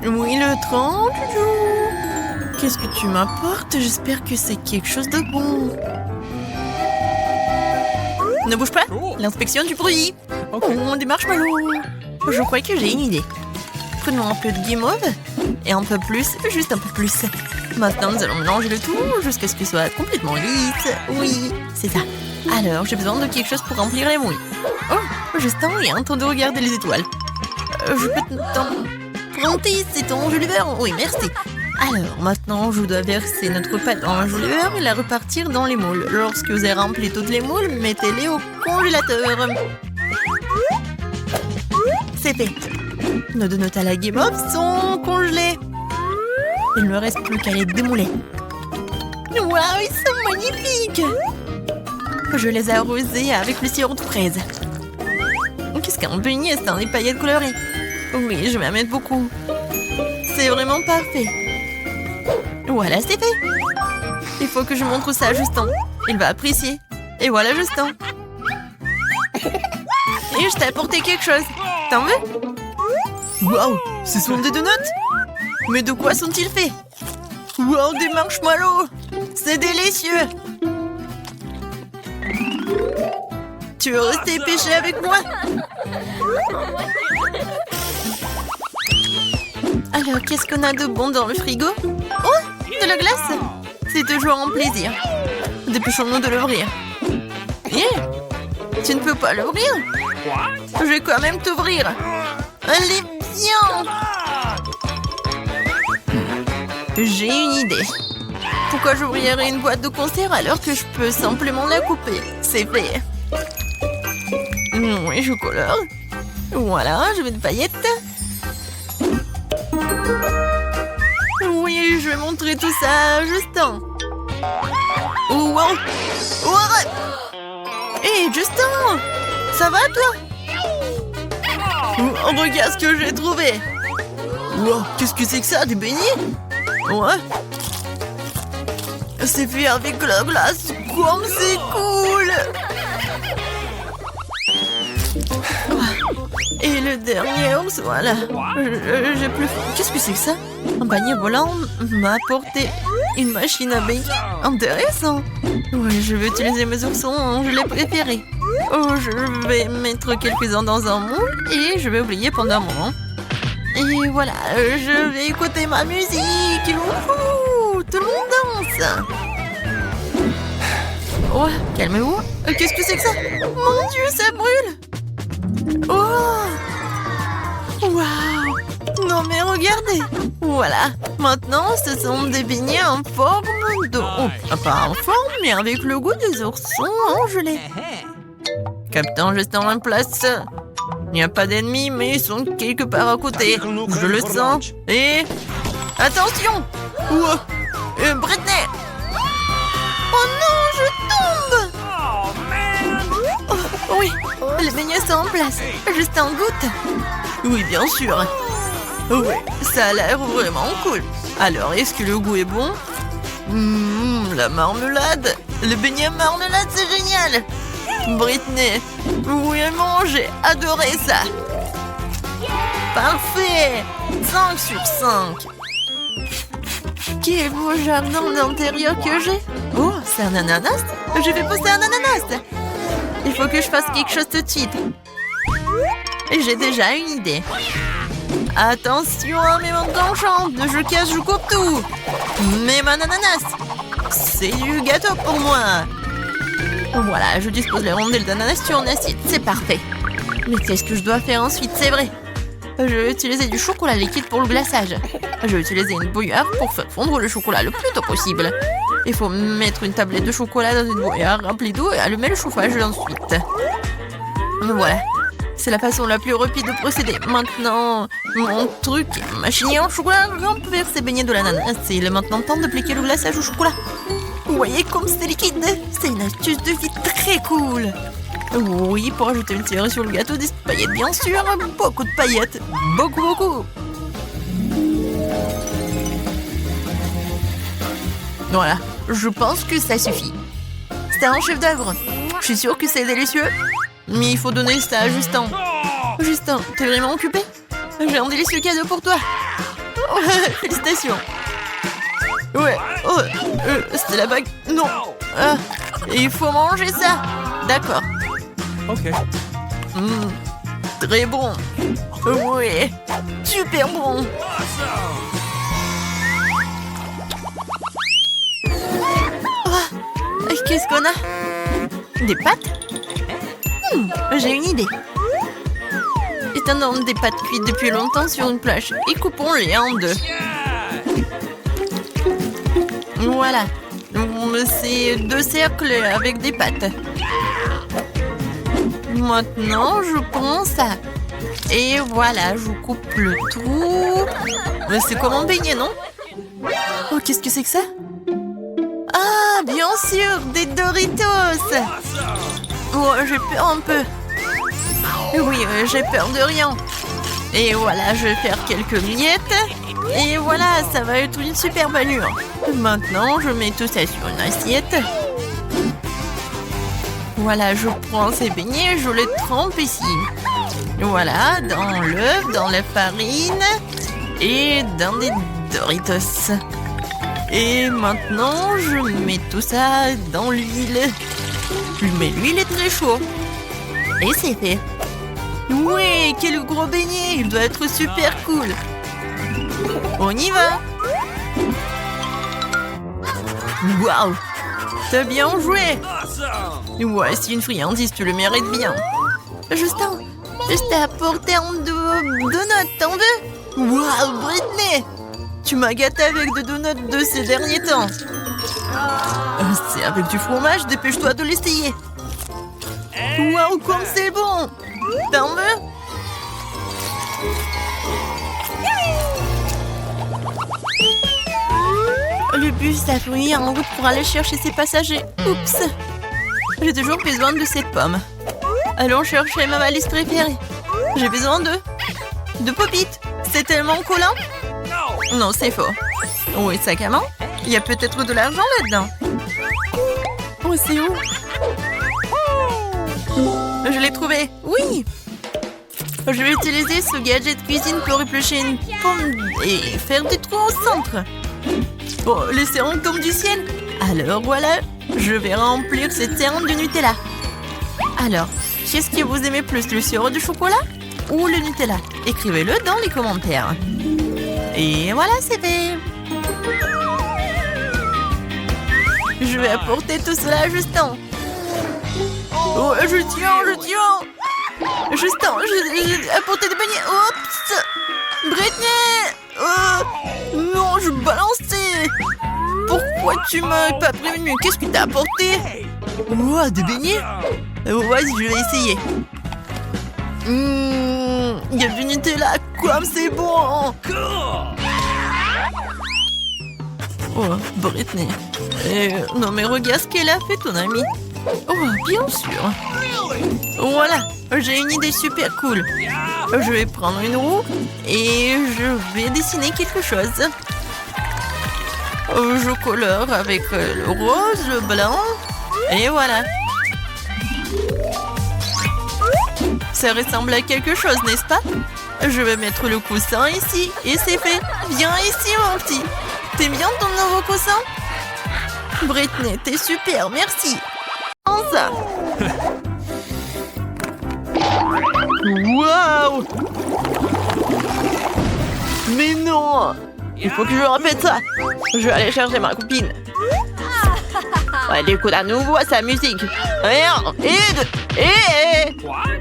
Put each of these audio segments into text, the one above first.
Oui, le train, Joujou. Qu'est-ce que tu m'apportes? J'espère que c'est quelque chose de bon. Ne bouge pas, l'inspection du bruit. Oh, des marshmallows. Je crois que j'ai une idée. Prenons un peu de guimauve et un peu plus, juste un peu plus. Maintenant, nous allons mélanger le tout jusqu'à ce qu'il soit complètement lisse. Oui, c'est ça. Alors, j'ai besoin de quelque chose pour remplir les moules. Oh, Justin, il y a un temps de regarder les étoiles. Je peux t'emprunter, c'est ton jus de beurre? Oui, merci. Alors, maintenant, je dois verser notre pâte dans un jus de beurre et la repartir dans les moules. Lorsque vous avez rempli toutes les moules, mettez-les au congélateur. C'est fait. Nos donuts à la guimauve sont congelés. Il ne me reste plus qu'à les démouler. Waouh, ils sont magnifiques! Je les ai arrosés avec le sirop de fraise. Qu'est-ce qu'un beignet sans des paillettes colorées? Oui, je vais en mettre beaucoup. C'est vraiment parfait. Voilà, c'est fait. Il faut que je montre ça à Justin. Il va apprécier. Et voilà Justin. Et je t'ai apporté quelque chose. T'en veux? Waouh, ce sont des donuts? Mais de quoi sont-ils faits? Waouh, des marshmallows! C'est délicieux! Tu veux rester pêché avec moi? Alors, qu'est-ce qu'on a de bon dans le frigo? Oh, de la glace! C'est toujours un plaisir. Dépêchons-nous de l'ouvrir. Tu ne peux pas l'ouvrir? Je vais quand même t'ouvrir. Allez, viens! J'ai une idée. Pourquoi j'ouvrirais une boîte de conserve alors que je peux simplement la couper? C'est fait. Oui, je colore. Voilà, je mets des paillettes. Oui, je vais montrer tout ça à Justin. Oh, wow. Oh, arrête! Hé, Justin! Ça va, toi? Oh, regarde ce que j'ai trouvé. Wow, qu'est-ce que c'est que ça? Des beignets? Ouais. C'est fait avec la glace. Comme c'est cool! Et le dernier ours, voilà. J'ai plus faim. Qu'est-ce que c'est que ça? Un panier volant m'a apporté une machine à billes. Intéressant. Oui, je vais utiliser mes oursons, je les préférés. Oh, je vais mettre quelques-uns dans un moule et je vais oublier pendant un moment. Et voilà, je vais écouter ma musique. Wouhou, tout le monde danse. Oh, calmez-vous. Qu'est-ce que c'est que ça? Mon Dieu, ça brûle. Oh! Waouh! Non mais regardez! Voilà! Maintenant, ce sont des beignets en forme de... Oh, pas en forme, mais avec le goût des oursons gelés. Captain Justin en place. Il n'y a pas d'ennemis, mais ils sont quelque part à côté. Je le sens. Et... Attention! Britney! Oh non, je tombe! Oh, oui, les beignets sont en place. Juste en goutte. Oui, bien sûr. Oui, ça a l'air vraiment cool. Alors, est-ce que le goût est bon? La marmelade. Le beignet marmelade, c'est génial. Britney, vraiment, j'ai adoré ça. Parfait. 5 sur 5. Quel beau jardin d'intérieur que j'ai. Oh, c'est un ananas. Je vais pousser un ananas. Il faut que je fasse quelque chose tout de suite. J'ai déjà une idée. Attention à mes mains d'enchant. Je casse, je coupe tout. Mais mon ananas, c'est du gâteau pour moi. Voilà, je dispose les rondelles d'ananas sur une assiette. C'est parfait. Mais qu'est-ce que je dois faire ensuite? C'est vrai. Je vais utiliser du chocolat liquide pour le glaçage. Je vais utiliser une bouilloire pour faire fondre le chocolat le plus tôt possible. Il faut mettre une tablette de chocolat dans une bouilloire remplie d'eau et allumer le chauffage ensuite. Voilà. C'est la façon la plus rapide de procéder. Maintenant, mon truc, machine en chocolat remplir ces beignets de l'ananas. Il est maintenant temps d'appliquer le glaçage au chocolat. Vous voyez comme c'est liquide? C'est une astuce de vie très cool. Oui, pour ajouter une cerise sur le gâteau, des paillettes bien sûr. Beaucoup de paillettes. Beaucoup, beaucoup. Voilà, je pense que ça suffit. C'est un chef d'œuvre. Je suis sûre que c'est délicieux. Mais il faut donner ça à Justin. Justin, t'es vraiment occupé? J'ai un délicieux cadeau pour toi. Félicitations. Ouais, oh, c'était la bague. Non. Ah, il faut manger ça. D'accord. Ok. Très bon. Ouais, super bon. Oh, qu'est-ce qu'on a? Des pâtes? J'ai une idée. Étendons des pâtes cuites depuis longtemps sur une planche et coupons-les en deux. Voilà. C'est 2 cercles avec des pâtes. Maintenant, je prends ça. Et voilà, je coupe le tout. C'est comme un beignet, non? Oh, qu'est-ce que c'est que ça? Ah, bien sûr, des Doritos. Oh, j'ai peur un peu. Oui, j'ai peur de rien. Et voilà, je vais faire quelques miettes. Et voilà, ça va être une superbe allure. Maintenant, je mets tout ça sur une assiette. Voilà, je prends ces beignets, je les trempe ici. Voilà, dans l'œuf, dans la farine et dans des Doritos. Et maintenant, je mets tout ça dans l'huile. Mais l'huile est très chaude. Et c'est fait. Ouais, quel gros beignet! Il doit être super cool. On y va! Waouh! T'as bien joué! Ouais, c'est une friandise, tu le mérites bien. Justin, je t'ai apporté un donut, t'en veux? Waouh, Britney! Tu m'as gâté avec des donuts de ces derniers temps. C'est avec du fromage, dépêche-toi de l'essayer. Waouh, comme c'est bon! T'en veux? Le bus s'appuie en route pour aller chercher ses passagers. Oups! J'ai toujours besoin de ces pommes. Allons chercher ma valise préférée. J'ai besoin de pop-it. C'est tellement collant. Non, c'est faux. Oui, sac à main. Il y a peut-être de l'argent là-dedans. Oh, c'est où? Je l'ai trouvé. Oui! Je vais utiliser ce gadget cuisine pour éplucher une pomme et faire des trous au centre. Oh, les cerons tombent du ciel. Alors voilà, je vais remplir ces cerons de Nutella. Alors, qu'est-ce que vous aimez plus, le sirop de chocolat ou le Nutella? Écrivez-le dans les commentaires. Et voilà, c'est fait. Je vais apporter tout cela à Justin. Oh, je tiens. Justin, j'ai apporté des beignets. Oups! Britney! Non, je balançais. Pourquoi tu m'as pas prévenu? Qu'est-ce que t'as apporté? Oh, des beignets? Vas-y, je vais essayer. Il y a du Nutella, comme c'est bon! Oh, Britney. Non mais regarde ce qu'elle a fait, ton amie. Oh, bien sûr. Voilà, j'ai une idée super cool. Je vais prendre une roue et je vais dessiner quelque chose. Je colore avec le rose, le blanc. Et voilà. Ça ressemble à quelque chose, n'est-ce pas? Je vais mettre le coussin ici et c'est fait. Viens ici, mon petit. T'aimes bien ton nouveau coussin? Britney, t'es super, merci. En ça. Waouh! Mais non! Il faut que je répète ça. Je vais aller chercher ma copine. Elle écoute à nouveau sa musique.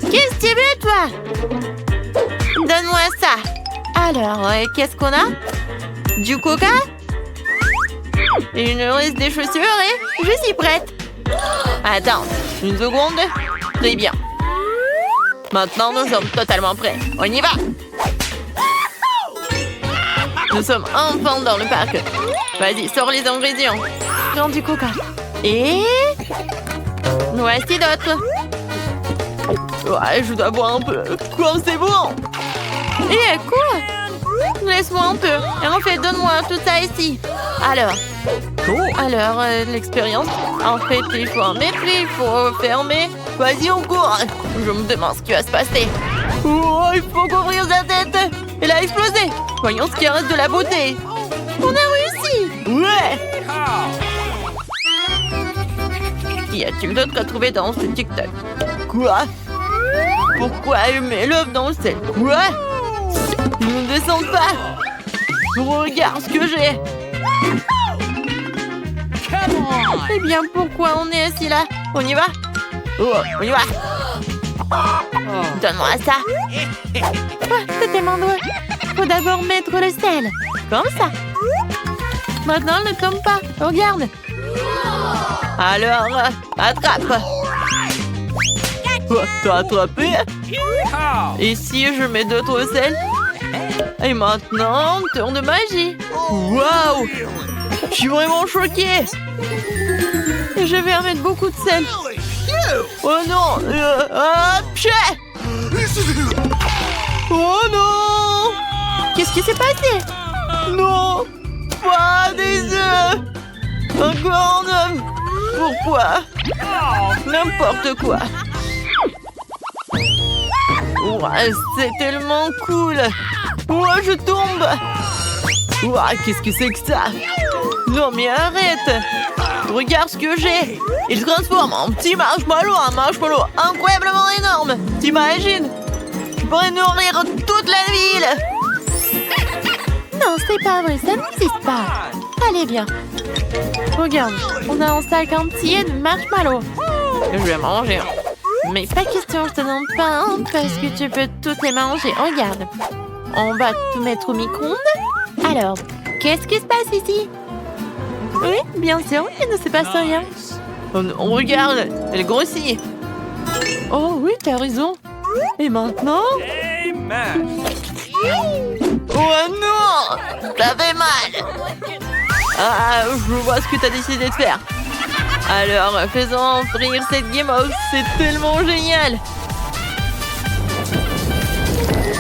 Qu'est-ce que tu veux, toi? Donne-moi ça. Alors, qu'est-ce qu'on a? Du coca? Une reste des chaussures et je suis prête. Attends, une seconde. Très bien. Maintenant, nous sommes totalement prêts. On y va. Nous sommes enfin dans le parc. Vas-y, sors les ingrédients. Prends du coca. Et... voici d'autres. Ouais, je dois boire un peu. Comme c'est bon. Et quoi? Laisse-moi un peu. Et en fait, donne-moi tout ça ici. Alors, l'expérience. En fait, il faut en mettre, il faut fermer. Vas-y, on court. Je me demande ce qui va se passer. Oh, il faut couvrir sa tête. Elle a explosé. Voyons ce qui reste de la beauté. On a réussi. Ouais. Y a-t-il d'autre à trouver dans ce TikTok? Quoi? Pourquoi elle met l'œuf dans le sel? Quoi? Ils ne descendent pas. Regarde ce que j'ai. Eh bien, pourquoi on est assis là? On y va? Oh, on y va. Donne-moi ça. C'était mon doigt. Faut d'abord mettre le sel. Comme ça. Maintenant, ne tombe pas. Regarde. Alors, attrape. Oh, t'as attrapé? Et si je mets d'autres sel? Et maintenant, tour de magie. Waouh! Je suis vraiment choquée. Je vais en mettre beaucoup de sel. Oh non! Oh non! Qu'est-ce qui s'est passé? Non! Pas des œufs! Encore un œuf! Pourquoi? N'importe quoi! Ouais, c'est tellement cool! Ouais, je tombe! Ouais, qu'est-ce que c'est que ça? Non mais arrête! Regarde ce que j'ai! Il se transforme en petit marshmallow, un marshmallow incroyablement énorme! T'imagines? Je pourrais nourrir toute la ville! Non, c'est pas vrai, ça n'existe pas! Allez, viens! Regarde, on a un sac entier de marshmallows! Je vais manger! Mais pas question, je te donne pas un parce que tu peux toutes les manger. Regarde! On va tout mettre au micro-ondes. Alors, qu'est-ce qui se passe ici? Oui, bien sûr, il ne se passe rien. On regarde, elle grossit. Oh oui, t'as raison. Et maintenant? Oh non! Ça fait mal! Ah, je vois ce que t'as décidé de faire. Alors, faisons frire cette guimauve, c'est tellement génial!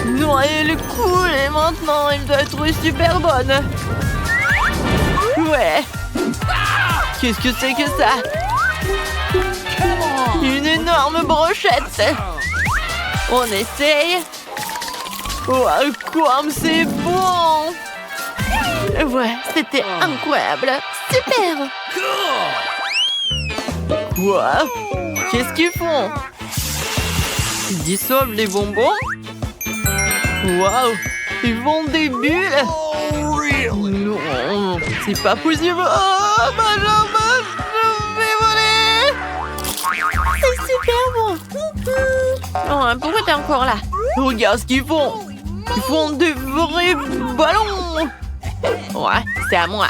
Non, elle est cool et maintenant, elle doit être super bonne. Ouais. Qu'est-ce que c'est que ça? Une énorme brochette. On essaye. Oh, comme c'est bon! Ouais, c'était incroyable. Super! Quoi? Qu'est-ce qu'ils font? Ils dissolvent les bonbons? Waouh! Ils font des bulles! Non, c'est pas possible! Oh, ma jambe! Je vais voler! C'est super bon! Oh, pourquoi t'es encore là? Regarde ce qu'ils font! Ils font des vrais ballons! Ouais, c'est à moi.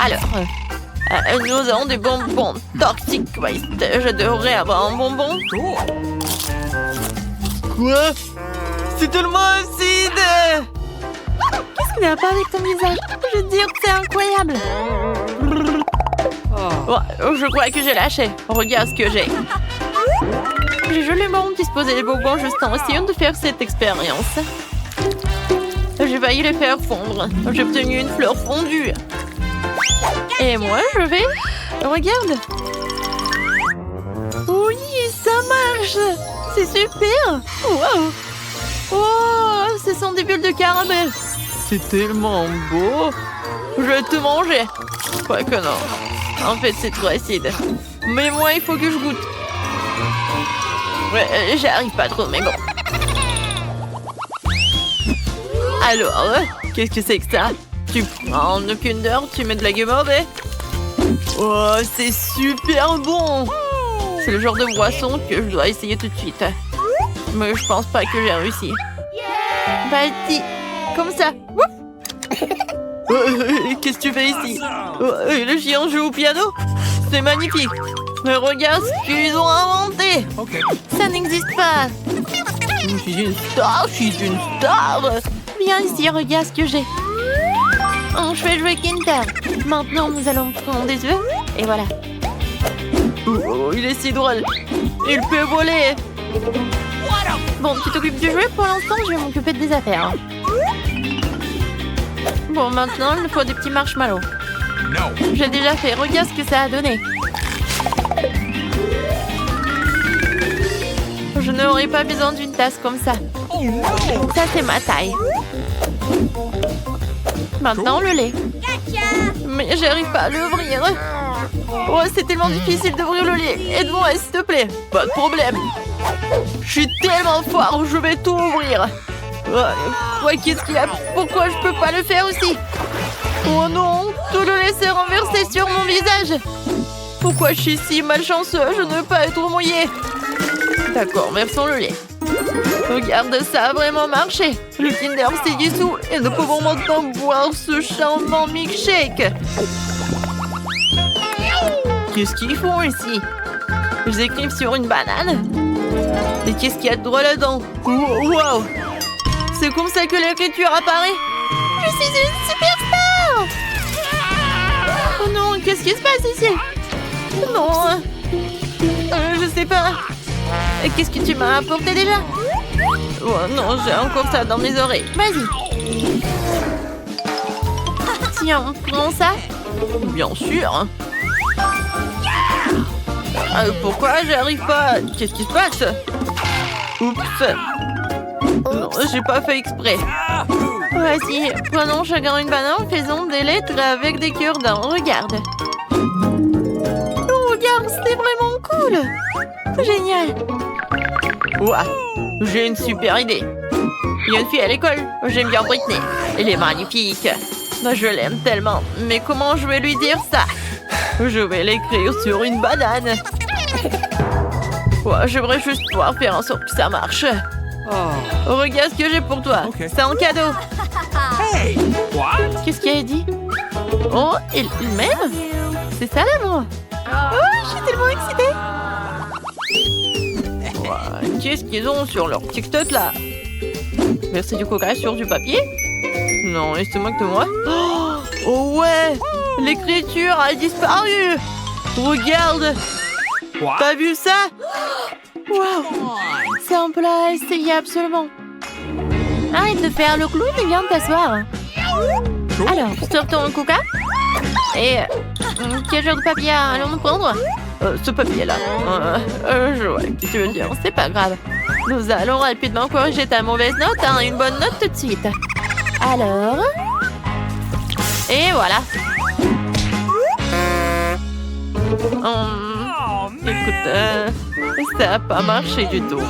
Alors, nous avons des bonbons Toxic Waste. Je devrais avoir un bonbon. Quoi? C'est tellement acide! Qu'est-ce qu'il n'y a pas avec ton visage? Je veux dire que c'est incroyable. Oh, je crois que j'ai lâché. Regarde ce que j'ai. J'ai joliment disposé les bonbons juste en essayant de faire cette expérience. J'ai failli les faire fondre. J'ai obtenu une fleur fondue. Et moi, je vais... Regarde. Oui, ça marche. C'est super. Wow. Oh, ce sont des bulles de caramel. C'est tellement beau. Je vais te manger. Quoi que non. En fait, c'est trop acide. Mais moi, il faut que je goûte. Ouais, j'arrive pas trop, mais bon. Alors, qu'est-ce que c'est que ça? Tu prends une Kinder, tu mets de la guimauve et... Oh, c'est super bon! C'est le genre de boisson que je dois essayer tout de suite. Mais je pense pas que j'ai réussi. Vas-y, comme ça. Qu'est-ce que tu fais ici? Le chien joue au piano? C'est magnifique. Mais regarde ce qu'ils ont inventé. Ça n'existe pas. Je suis une star, je suis une star. Viens ici, regarde ce que j'ai. Je vais jouer Kinder. Maintenant, nous allons prendre des œufs. Et voilà. Oh, il est si drôle. Il peut voler. Bon, tu t'occupes du jeu pour l'instant, je vais m'occuper des affaires. Bon, maintenant, il me faut des petits marshmallows. J'ai déjà fait. Regarde ce que ça a donné. Je n'aurais pas besoin d'une tasse comme ça. Ça, c'est ma taille. Maintenant, le lait. Mais j'arrive pas à l'ouvrir. Oh, c'est tellement difficile d'ouvrir le lait. Aide-moi, s'il te plaît. Pas de problème. Je suis tellement fort, je vais tout ouvrir. Ouais, qu'est-ce qu'il y a? Pourquoi je peux pas le faire aussi? Oh non, tout le lait s'est renversé sur mon visage. Pourquoi je suis si malchanceux? Je ne veux pas être mouillée. D'accord, versons le lait. Regarde, ça a vraiment marché. Le Kinder s'est dissous et nous pouvons maintenant boire ce charmant milkshake. Qu'est-ce qu'ils font ici? Ils écrivent sur une banane. Et qu'est-ce qu'il y a de drôle là-dedans? Wow! C'est comme ça que l'écriture apparaît. Je suis une superstar! Oh non, qu'est-ce qui se passe ici? Non, je sais pas. Qu'est-ce que tu m'as apporté déjà? Oh non, j'ai encore ça dans mes oreilles. Vas-y. Tiens, prends ça. Bien sûr. Pourquoi j'arrive pas? Qu'est-ce qui se passe? Oups. Non, j'ai pas fait exprès. Voici, prenons chacun une banane, faisons des lettres avec des cure-dents. Regarde. Oh, regarde, c'était vraiment cool. Génial. Ouah, j'ai une super idée. Il y a une fille à l'école. J'aime bien Britney. Elle est magnifique. Je l'aime tellement. Mais comment je vais lui dire ça? Je vais l'écrire sur une banane. Ouais, j'aimerais juste pouvoir faire en sorte que ça marche. Oh, regarde ce que j'ai pour toi. Okay. C'est un cadeau. Hey, qu'est-ce qu'il a dit? Oh, il m'aime? C'est ça l'amour? Oh, je suis tellement excitée. Ouais, qu'est-ce qu'ils ont sur leur TikTok là? Verser du coca sur du papier? Non, et c'est moi que moi. Oh ouais, l'écriture a disparu. Regarde. T'as vu ça? Wow. C'est un plat à essayer absolument. Arrête de faire le clown et viens t'asseoir. Alors, sors ton coca. Et quel genre de papier allons-nous prendre? Ce papier-là. Je vois ce que tu veux dire. C'est pas grave. Nous allons rapidement corriger ta mauvaise note à une bonne note tout de suite. Alors... Et voilà. Écoute, ça n'a pas marché du tout.